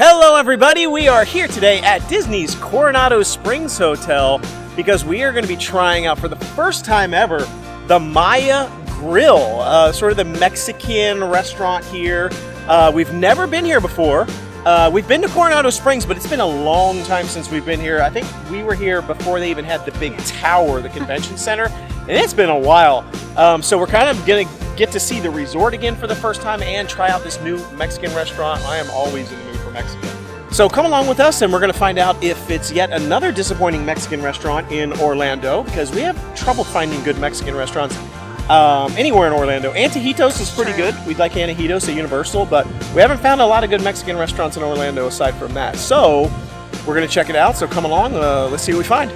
Hello everybody, we are here today at Disney's Coronado Springs Hotel because we are going to be trying out for the first time ever the Maya Grill, sort of the Mexican restaurant here. We've never been here before. We've been to Coronado Springs, but it's been a long time since we've been here. I think we were here before they even had the big tower, the convention center, and it's been a while. So we're kind of going to get to see the resort again for the first time and try out this new Mexican restaurant. I am always in the mood for Mexican. So come along with us and we're going to find out if it's yet another disappointing Mexican restaurant in Orlando, because we have trouble finding good Mexican restaurants anywhere in Orlando. Antojitos is pretty good. We'd like Antojitos at Universal, but we haven't found a lot of good Mexican restaurants in Orlando aside from that. So we're going to check it out. So come along. Let's see what we find.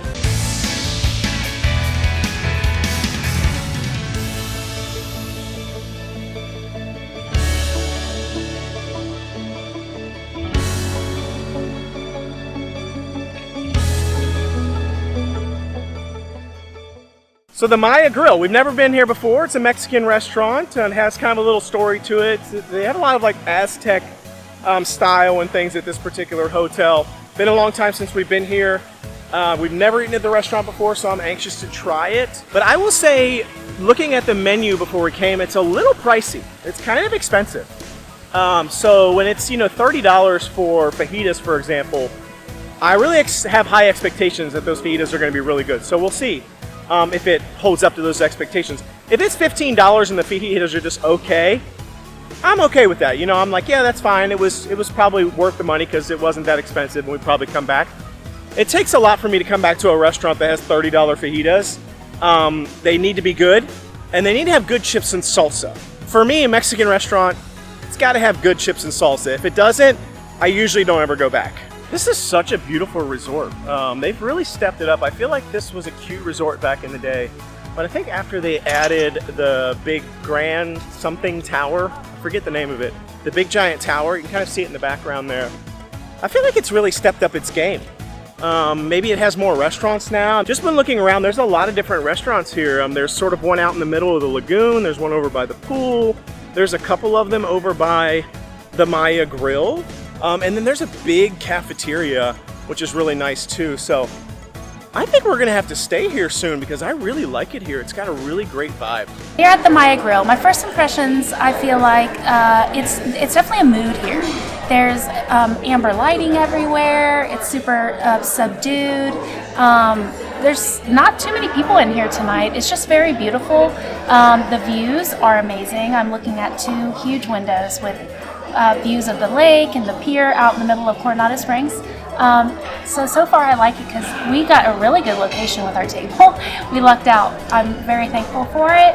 So the Maya Grill, we've never been here before. It's a Mexican restaurant and has kind of a little story to it. They have a lot of like Aztec style and things at this particular hotel. Been a long time since we've been here. We've never eaten at the restaurant before, so I'm anxious to try it. But I will say, looking at the menu before we came, it's a little pricey. It's kind of expensive. So when it's, $30 for fajitas, for example, I really have high expectations that those fajitas are going to be really good. So we'll see. If it holds up to those expectations. If it's $15 and the fajitas are just okay, I'm okay with that. I'm like, yeah, that's fine. It was probably worth the money because it wasn't that expensive and we'd probably come back. It takes a lot for me to come back to a restaurant that has $30 fajitas. They need to be good and they need to have good chips and salsa. For me, a Mexican restaurant, it's got to have good chips and salsa. If it doesn't, I usually don't ever go back. This is such a beautiful resort. They've really stepped it up. I feel like this was a cute resort back in the day, but I think after they added the big grand something tower, I forget the name of it, the big giant tower, you can kind of see it in the background there. I feel like it's really stepped up its game. Maybe it has more restaurants now. Just been looking around, there's a lot of different restaurants here. There's sort of one out in the middle of the lagoon, there's one over by the pool, there's a couple of them over by the Maya Grill. And then there's a big cafeteria, which is really nice too. So I think we're gonna have to stay here soon because I really like it here. It's got a really great vibe. Here at the Maya Grill, my first impressions, I feel like it's definitely a mood here. There's amber lighting everywhere. It's super subdued. There's not too many people in here tonight. It's just very beautiful. The views are amazing. I'm looking at two huge windows with views of the lake and the pier out in the middle of Coronado Springs. So far I like it because we got a really good location with our table. We lucked out. I'm very thankful for it.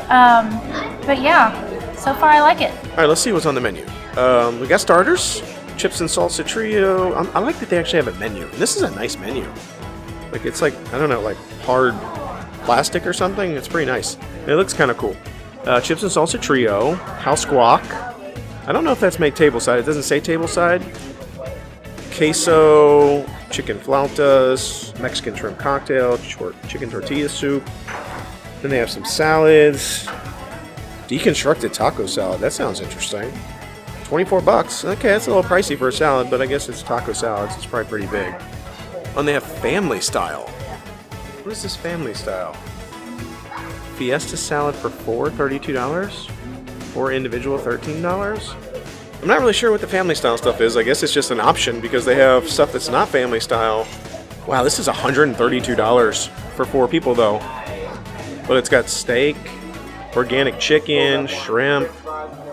But yeah, so far I like it. All right, let's see what's on the menu. We got starters, chips and salsa trio. I like that they actually have a menu. This is a nice menu. Like it's like, I don't know, like hard plastic or something. It's pretty nice. It looks kind of cool. Chips and salsa trio, house guac. I don't know if that's made tableside. It doesn't say tableside. Queso, chicken flautas, Mexican shrimp cocktail, chicken tortilla soup. Then they have some salads. Deconstructed taco salad. That sounds interesting. $24. Okay, that's a little pricey for a salad, but I guess it's taco salads. It's probably pretty big. Oh, and they have family style. What is this family style? Fiesta salad for $4, $32? For individual, $13. I'm not really sure what the family style stuff is. I guess it's just an option because they have stuff that's not family style. Wow, this is $132 for 4 people though. But it's got steak, organic chicken, shrimp,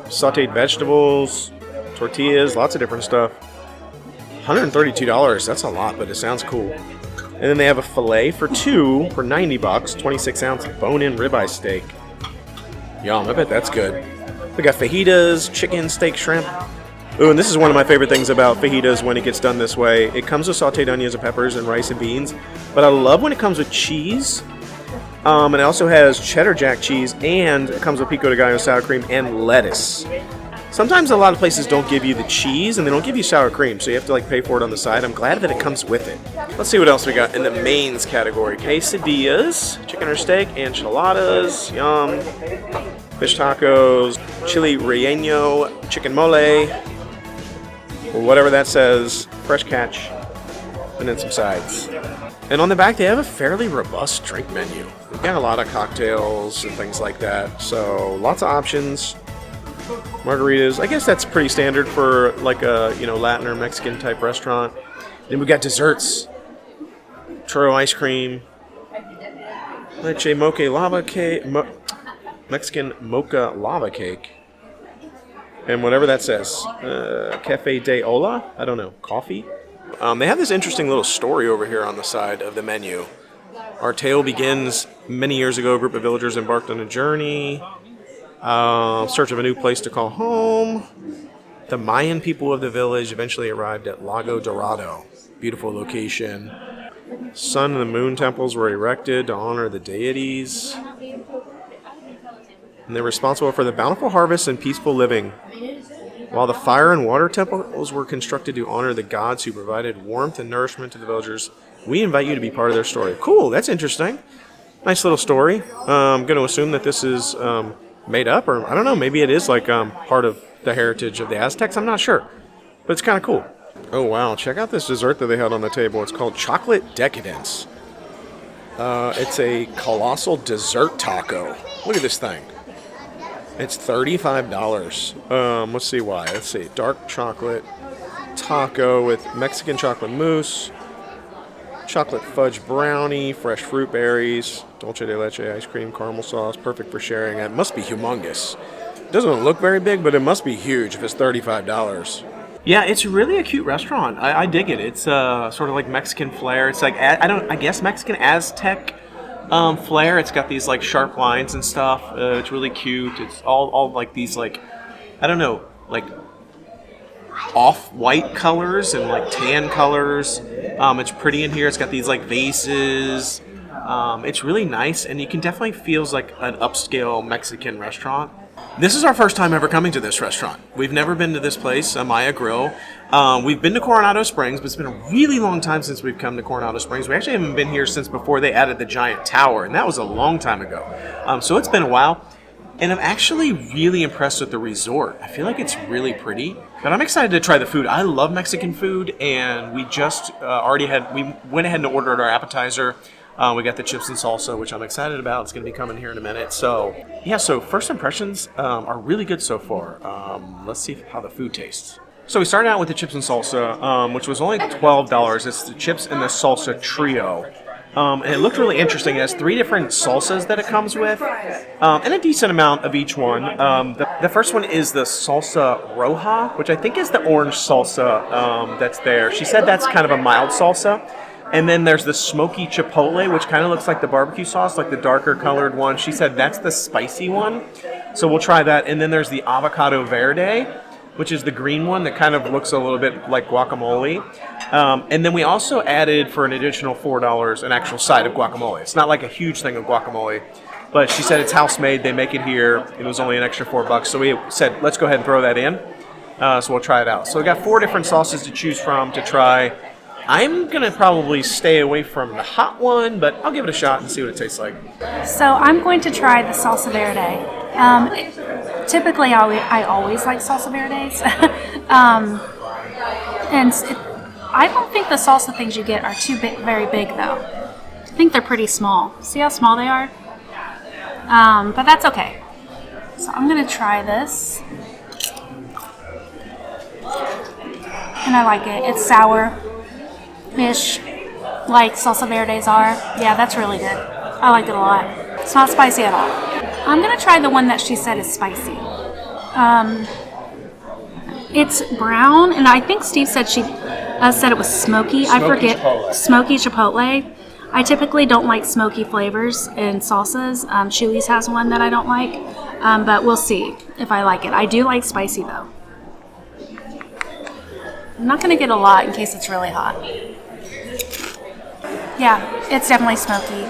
sauteed vegetables, tortillas, lots of different stuff. $132, that's a lot, but it sounds cool. And then they have a filet for 2 for $90, 26 ounce bone-in ribeye steak. Yum, I bet that's good. We got fajitas, chicken, steak, shrimp. Ooh, and this is one of my favorite things about fajitas when it gets done this way. It comes with sauteed onions and peppers and rice and beans, but I love when it comes with cheese. And it also has cheddar jack cheese, and it comes with pico de gallo sour cream and lettuce. Sometimes a lot of places don't give you the cheese and they don't give you sour cream, so you have to like pay for it on the side. I'm glad that it comes with it. Let's see what else we got in the mains category. Quesadillas, chicken or steak, enchiladas, yum. Fish tacos, chili relleno, chicken mole, or whatever that says, fresh catch, and then some sides. And on the back, they have a fairly robust drink menu. We've got a lot of cocktails and things like that, so lots of options. Margaritas, I guess that's pretty standard for like a Latin or Mexican type restaurant. Then we got desserts, churro ice cream, leche mocha lava cake, Mexican mocha lava cake, and whatever that says, cafe de hola, I don't know, coffee. They have this interesting little story over here on the side of the menu. Our tale begins many years ago. A group of villagers embarked on a journey, search of a new place to call home. The Mayan people of the village eventually arrived at Lago Dorado. Beautiful location. Sun and the moon temples were erected to honor the deities. And they're responsible for the bountiful harvest and peaceful living. While the fire and water temples were constructed to honor the gods who provided warmth and nourishment to the villagers, we invite you to be part of their story. Cool, that's interesting. Nice little story. I'm going to assume that this is made up, or I don't know, maybe it is like part of the heritage of the Aztecs. I'm not sure, but it's kind of cool. Oh wow, check out this dessert that they had on the table. It's called Chocolate Decadence. It's a colossal dessert taco. Look at this thing. It's $35. Let's see why. Let's see. Dark chocolate taco with Mexican chocolate mousse, chocolate fudge brownie, fresh fruit berries, dulce de leche ice cream, caramel sauce, perfect for sharing. It must be humongous. It doesn't look very big, but it must be huge if it's $35. Yeah, it's really a cute restaurant. I dig it. It's sort of like Mexican flair. It's like I guess Mexican Aztec flair. It's got these like sharp lines and stuff. It's really cute. It's all like these like, I don't know, like off-white colors and like tan colors. It's pretty in here. It's got these like vases. It's really nice, and you can definitely feels like an upscale Mexican restaurant. This is our first time ever coming to this restaurant. We've never been to this place, Maya Grill. We've been to Coronado Springs, but it's been a really long time since we've come to Coronado Springs. We actually haven't been here since before they added the giant tower, and that was a long time ago. So it's been a while, and I'm actually really impressed with the resort. I feel like it's really pretty, but I'm excited to try the food. I love Mexican food, and we just we went ahead and ordered our appetizer. We got the chips and salsa, which I'm excited about. It's going to be coming here in a minute. So, yeah, so first impressions are really good so far. Let's see how the food tastes. So we started out with the chips and salsa, which was only $12. It's the chips and the salsa trio. And it looked really interesting. It has 3 different salsas that it comes with, and a decent amount of each one. The first one is the salsa roja, which I think is the orange salsa that's there. She said that's kind of a mild salsa. And then there's the smoky chipotle, which kind of looks like the barbecue sauce, like the darker colored one. She said that's the spicy one. So we'll try that. And then there's the avocado verde, which is the green one that kind of looks a little bit like guacamole. And then we also added, for an additional $4, an actual side of guacamole. It's not like a huge thing of guacamole, but she said it's house made. They make it here. It was only an extra $4. So we said, let's go ahead and throw that in. So we'll try it out. So we got 4 different sauces to choose from to try. I'm going to probably stay away from the hot one, but I'll give it a shot and see what it tastes like. So I'm going to try the salsa verde. Typically, I always like salsa verdes. I don't think the salsa things you get are very big, though. I think they're pretty small. See how small they are? But that's okay. So I'm going to try this. And I like it. It's sour. Ish, like salsa verdes are. Yeah, that's really good. I like it a lot. It's not spicy at all. I'm gonna try the one that she said is spicy. It's brown, and I think Steve said she said it was smoky. I forget. Chipotle. Smoky chipotle. I typically don't like smoky flavors in salsas. Chuy's has one that I don't like, but we'll see if I like it. I do like spicy though. I'm not gonna get a lot in case it's really hot. Yeah, it's definitely smoky.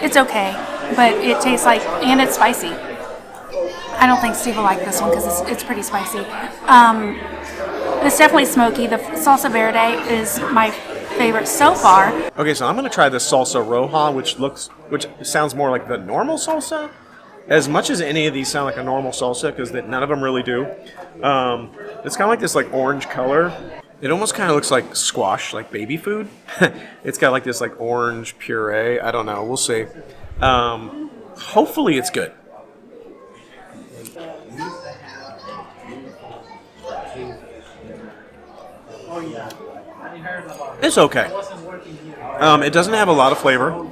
It's okay, but it tastes like, and it's spicy. I don't think Steve will like this one because it's pretty spicy. It's definitely smoky. The salsa verde is my favorite so far. Okay, so I'm going to try the salsa roja, which sounds more like the normal salsa. As much as any of these sound like a normal salsa, because none of them really do. It's kind of like this like orange color. It almost kind of looks like squash, like baby food. It's got like this like orange puree. I don't know. We'll see. Hopefully it's good. It's okay. It doesn't have a lot of flavor,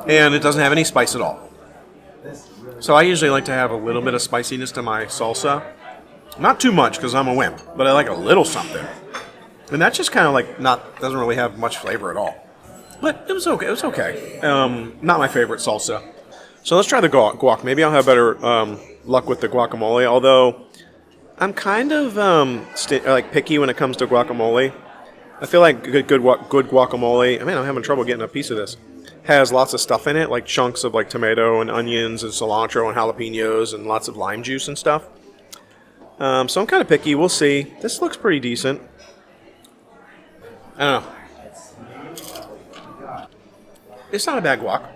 and it doesn't have any spice at all. So I usually like to have a little bit of spiciness to my salsa. Not too much, because I'm a wimp, but I like a little something. And that's just kind of like doesn't really have much flavor at all. But it was okay. It was okay. Not my favorite salsa. So let's try the guac. Maybe I'll have better luck with the guacamole, although I'm kind of like picky when it comes to guacamole. I feel like good guacamole, I mean, I'm having trouble getting a piece of this, has lots of stuff in it, like chunks of like tomato and onions and cilantro and jalapenos and lots of lime juice and stuff. So I'm kind of picky. We'll see. This looks pretty decent. I don't know. It's not a bad guac.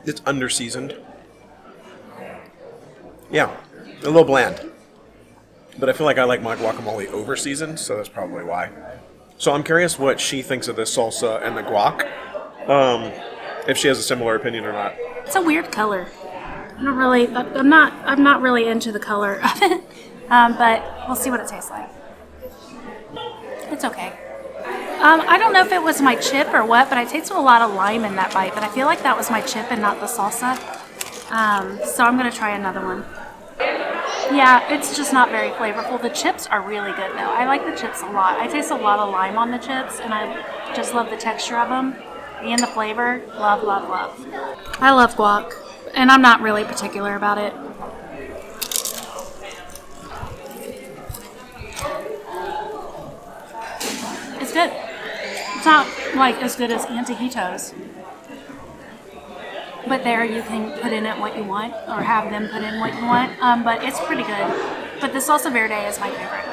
It's under-seasoned. Yeah, a little bland. But I feel like I like my guacamole over-seasoned, so that's probably why. So I'm curious what she thinks of this salsa and the guac. If she has a similar opinion or not. It's a weird color. I'm not really into the color of it. But we'll see what it tastes like. It's okay. I don't know if it was my chip or what, but I tasted a lot of lime in that bite. But I feel like that was my chip and not the salsa. So I'm going to try another one. Yeah, it's just not very flavorful. The chips are really good, though. I like the chips a lot. I taste a lot of lime on the chips, and I just love the texture of them. And the flavor. Love, love, love. I love guac, and I'm not really particular about it. It's good. It's not like as good as antojitos. But there you can put in it what you want, or have them put in what you want. But it's pretty good. But the salsa verde is my favorite.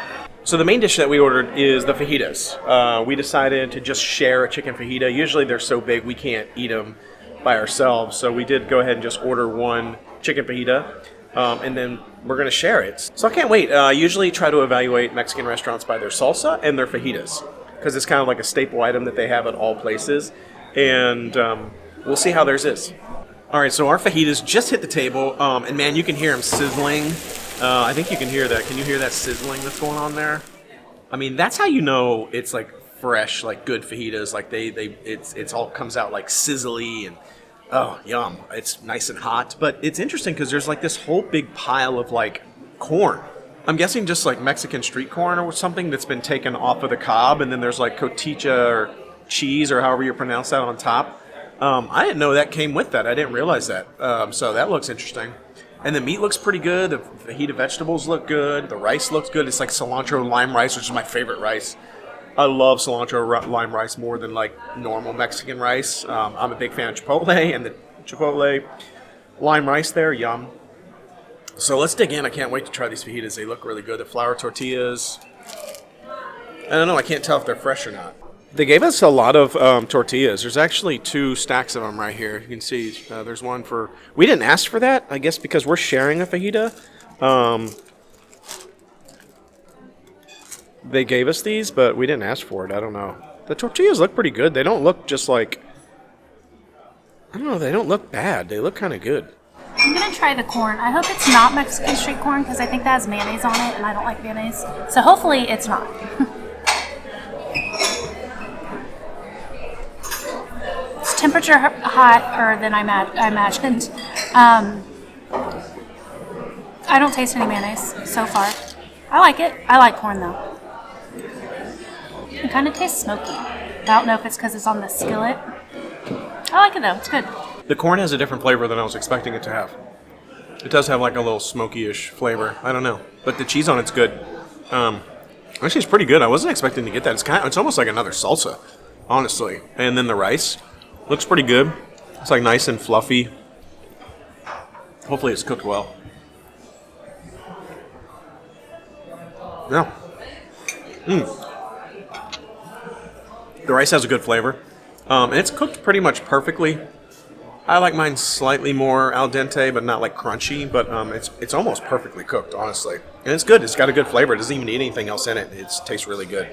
So the main dish that we ordered is the fajitas. We decided to just share a chicken fajita. Usually they're so big we can't eat them by ourselves. So we did go ahead and just order one chicken fajita. And then we're going to share it. So I can't wait. I usually try to evaluate Mexican restaurants by their salsa and their fajitas, because it's kind of like a staple item that they have at all places. And we'll see how theirs is. All right, so our fajitas just hit the table, and man, you can hear them sizzling. I think you can hear that. Can you hear that sizzling that's going on there? I mean, that's how you know it's like fresh, like good fajitas. Like it's all comes out like sizzly and oh, yum. It's nice and hot. But it's interesting because there's like this whole big pile of like corn. I'm guessing just like Mexican street corn or something that's been taken off of the cob, and then there's like cotija or cheese or however you pronounce that on top. I didn't know that came with that. I didn't realize that. So that looks interesting. And the meat looks pretty good. The fajita vegetables look good. The rice looks good. It's like cilantro lime rice, which is my favorite rice. I love cilantro lime rice more than like normal Mexican rice. I'm a big fan of chipotle, and the chipotle lime rice there, yum. So let's dig in. I can't wait to try these fajitas. They look really good. The flour tortillas. I don't know. I can't tell if they're fresh or not. They gave us a lot of tortillas. There's actually 2 stacks of them right here. You can see there's one for... We didn't ask for that, I guess, because we're sharing a fajita. They gave us these, but we didn't ask for it. I don't know. The tortillas look pretty good. They don't look just like... I don't know. They don't look bad. They look kind of good. I'm going to try the corn. I hope it's not Mexican street corn, because I think that has mayonnaise on it, and I don't like mayonnaise. So hopefully it's not. It's temperature hotter than I imagined. I don't taste any mayonnaise so far. I like it. I like corn, though. It kind of tastes smoky. I don't know if it's because it's on the skillet. I like it, though. It's good. The corn has a different flavor than I was expecting it to have. It does have like a little smoky-ish flavor. I don't know. But the cheese on it's good. Actually, it's pretty good. I wasn't expecting to get that. It's almost like another salsa, honestly. And then the rice looks pretty good. It's like nice and fluffy. Hopefully it's cooked well. Yeah. The rice has a good flavor. And it's cooked pretty much perfectly. I like mine slightly more al dente, but not like crunchy. But it's almost perfectly cooked, honestly, and it's good. It's got a good flavor. It doesn't even need anything else in it. It tastes really good.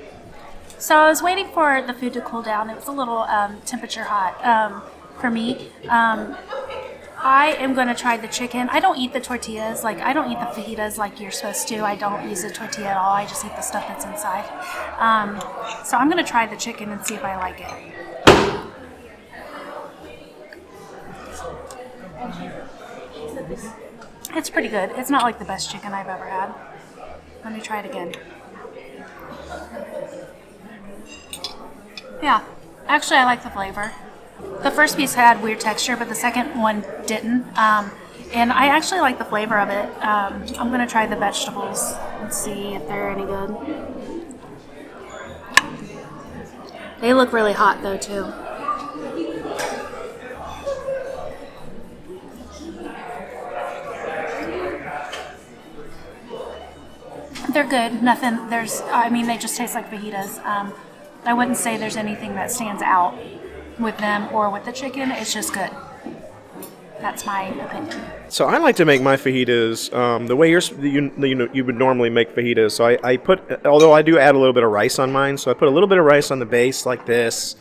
So I was waiting for the food to cool down. It was a little temperature hot for me. I am going to try the chicken. I don't eat the tortillas. Like, I don't eat the fajitas like you're supposed to. I don't use a tortilla at all. I just eat the stuff that's inside. So I'm going to try the chicken and see if I like it. It's pretty good. It's not like the best chicken I've ever had. Let me try it again. Yeah, actually I like the flavor. The first piece had weird texture, but the second one didn't. And I actually like the flavor of it. I'm going to try the vegetables and see if they're any good. They look really hot though too. They're good. Nothing, they just taste like fajitas. I wouldn't say there's anything that stands out with them or with the chicken. It's just good. That's my opinion. So I like to make my fajitas the way you would normally make fajitas. So I put, although I do add a little bit of rice on mine, so I put a little bit of rice on the base like this.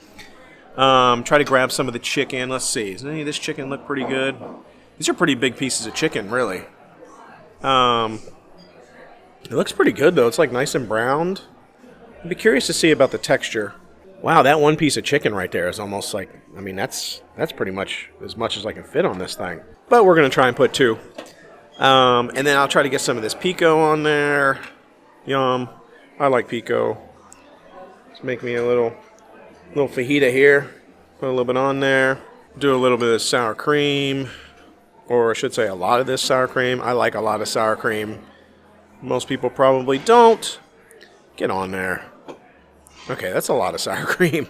Try to grab some of the chicken. Let's see. Does any of this chicken look pretty good? These are pretty big pieces of chicken, really. It looks pretty good, though. It's like nice and browned. I'd be curious to see about the texture. Wow, that one piece of chicken right there is almost like, I mean, that's pretty much as I can fit on this thing. But we're going to try and put two. And then I'll try to get some of this pico on there. Yum. I like pico. Let's make me a little fajita here. Put a little bit on there. Do a little bit of sour cream. Or I should say a lot of this sour cream. I like a lot of sour cream. Most people probably don't. Get on there. Okay, that's a lot of sour cream.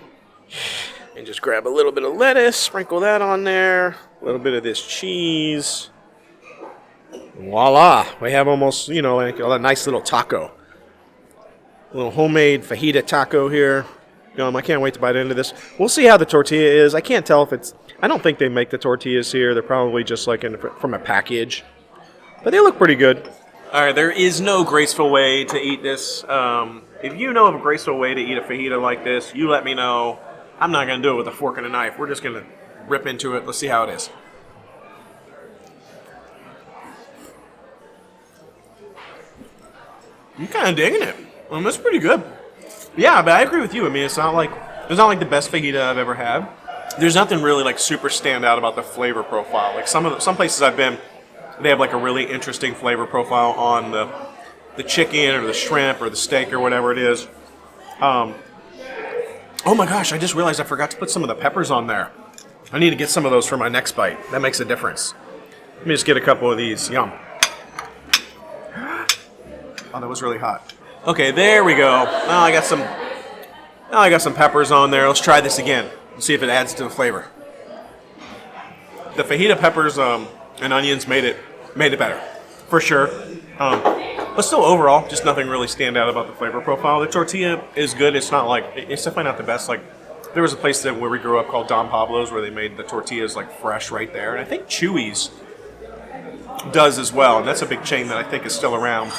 And just grab a little bit of lettuce, sprinkle that on there. A little bit of this cheese. Voila! We have almost, like a nice little taco. A little homemade fajita taco here. I can't wait to bite into this. We'll see how the tortilla is. I can't tell if it's... I don't think they make the tortillas here. They're probably just like from a package. But they look pretty good. All right, there is no graceful way to eat this. If you know of a graceful way to eat a fajita like this, you let me know. I'm not going to do it with a fork and a knife. We're just going to rip into it. Let's see how it is. I'm kind of digging it. That's pretty good. Yeah, but I agree with you. I mean, it's not like the best fajita I've ever had. There's nothing really like super stand out about the flavor profile. Like some places I've been, they have like a really interesting flavor profile on the chicken or the shrimp or the steak or whatever it is. Oh my gosh, I just realized I forgot to put some of the peppers on there. I need to get some of those for my next bite. That makes a difference. Let me just get a couple of these. Yum. Oh, that was really hot. Okay, there we go. Now I got some peppers on there. Let's try this again and see if it adds to the flavor. The fajita peppers and onions made it better, for sure. But still, overall, just nothing really stand out about the flavor profile. The tortilla is good. It's definitely not the best. Like, there was a place where we grew up called Don Pablo's where they made the tortillas like fresh right there, and I think Chewy's does as well, and that's a big chain that I think is still around.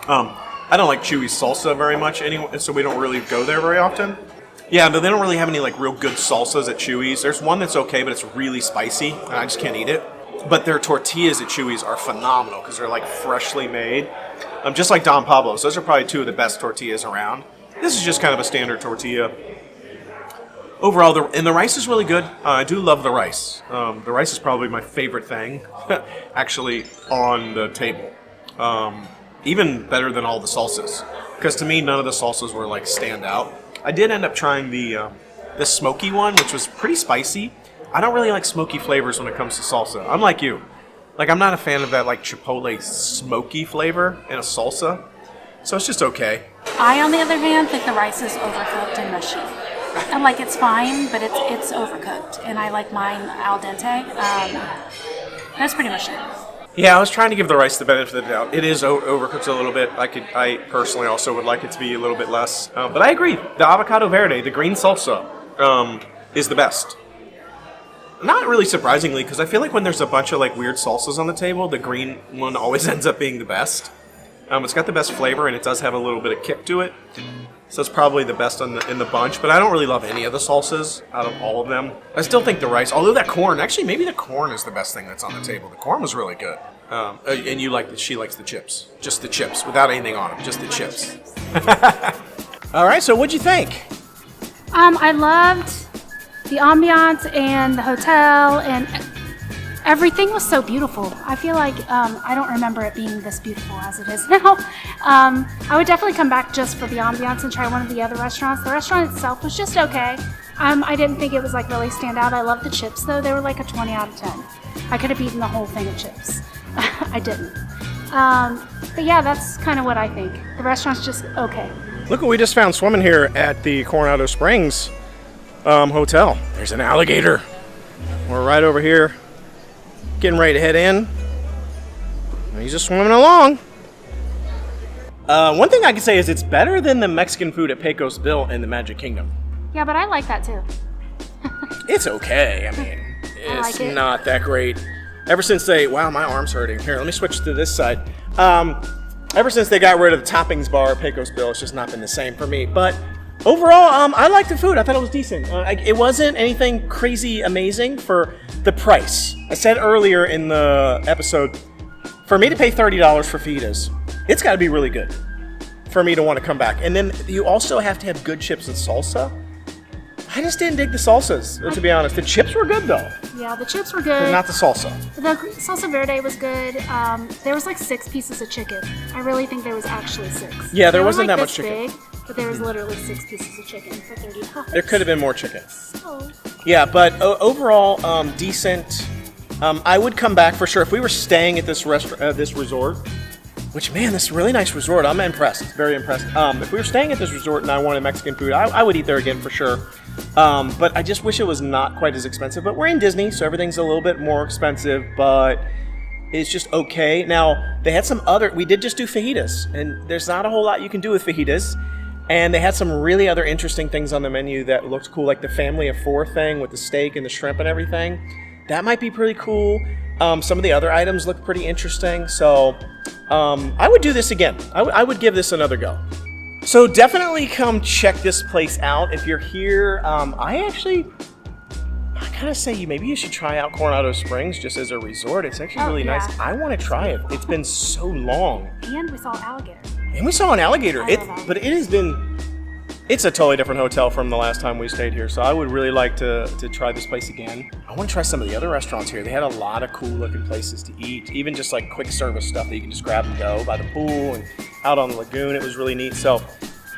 I don't like Chewy's salsa very much anyway, so we don't really go there very often. Yeah, but they don't really have any like real good salsas at Chewy's. There's one that's okay, but it's really spicy, and I just can't eat it. But their tortillas at Chewy's are phenomenal because they're like freshly made. Just like Don Pablo's. Those are probably two of the best tortillas around. This is just kind of a standard tortilla. Overall, the rice is really good. I do love the rice. The rice is probably my favorite thing, actually, on the table. Even better than all the salsas. Because to me, none of the salsas were like stand out. I did end up trying the smoky one, which was pretty spicy. I don't really like smoky flavors when it comes to salsa. I'm like you. Like, I'm not a fan of that like chipotle smoky flavor in a salsa. So it's just okay. I, on the other hand, think the rice is overcooked and mushy. And like, it's fine, but it's overcooked. And I like mine al dente. That's pretty much it. Yeah, I was trying to give the rice the benefit of the doubt. It is overcooked a little bit. I personally also would like it to be a little bit less. But I agree. The avocado verde, the green salsa, is the best. Not really surprisingly, because I feel like when there's a bunch of like weird salsas on the table, the green one always ends up being the best. It's got the best flavor, and it does have a little bit of kick to it. So it's probably the best in the bunch, but I don't really love any of the salsas out of all of them. I still think the rice, although that corn, actually maybe the corn is the best thing that's on the table. The corn was really good. And she likes the chips. Just the chips, without anything on them, just the chips. All right, so what'd you think? I loved the ambiance and the hotel, and everything was so beautiful. I feel like I don't remember it being this beautiful as it is now. I would definitely come back just for the ambiance and try one of the other restaurants. The restaurant itself was just okay. I didn't think it was like really stand out. I love the chips though. They were like a 20 out of 10. I could have eaten the whole thing of chips. I didn't. But yeah, that's kind of what I think. The restaurant's just okay. Look what we just found swimming here at the Coronado Springs Hotel. There's an alligator. We're right over here, getting ready to head in. And he's just swimming along. One thing I can say is it's better than the Mexican food at Pecos Bill in the Magic Kingdom. Yeah, but I like that too. It's okay. I mean, it's like it. not that great. Ever since wow, my arm's hurting. Here, let me switch to this side. Ever since they got rid of the toppings bar at Pecos Bill, it's just not been the same for me. But overall, I liked the food. I thought it was decent. It wasn't anything crazy amazing for the price. I said earlier in the episode, for me to pay $30 for fajitas, it's got to be really good for me to want to come back. And then you also have to have good chips and salsa. I just didn't dig the salsas, to be honest. The chips were good, though. Yeah, the chips were good. But not the salsa. The salsa verde was good. There was like 6 pieces of chicken. I really think there was actually 6. Yeah, there wasn't like that much this chicken. Big, but there was literally 6 pieces of chicken for $30. There could have been more chicken. Oh. Yeah, but overall, decent. I would come back for sure. If we were staying at this resort, which, man, this is a really nice resort. I'm impressed. Very impressed. If we were staying at this resort and I wanted Mexican food, I would eat there again for sure. But I just wish it was not quite as expensive. But we're in Disney, so everything's a little bit more expensive, but it's just okay. Now, they had some we did just do fajitas, and there's not a whole lot you can do with fajitas. And they had some really other interesting things on the menu that looked cool, like the family of 4 thing with the steak and the shrimp and everything. That might be pretty cool. Some of the other items look pretty interesting. So I would do this again. I would give this another go. So definitely come check this place out. If you're here, I kind of say maybe you should try out Coronado Springs just as a resort. It's actually really nice. I want to try it. It's been so long. And we saw alligator. And we saw an alligator. But It's a totally different hotel from the last time we stayed here, so I would really like to try this place again. I want to try some of the other restaurants here. They had a lot of cool looking places to eat, even just like quick service stuff that you can just grab and go by the pool and out on the lagoon. It was really neat. So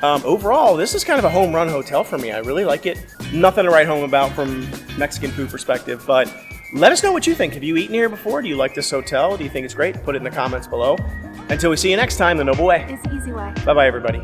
overall, this is kind of a home run hotel for me. I really like it. Nothing to write home about from Mexican food perspective, but let us know what you think. Have you eaten here before? Do you like this hotel? Do you think it's great? Put it in the comments below. Until we see you next time, the Noble Way. It's the easy way. Bye-bye, everybody.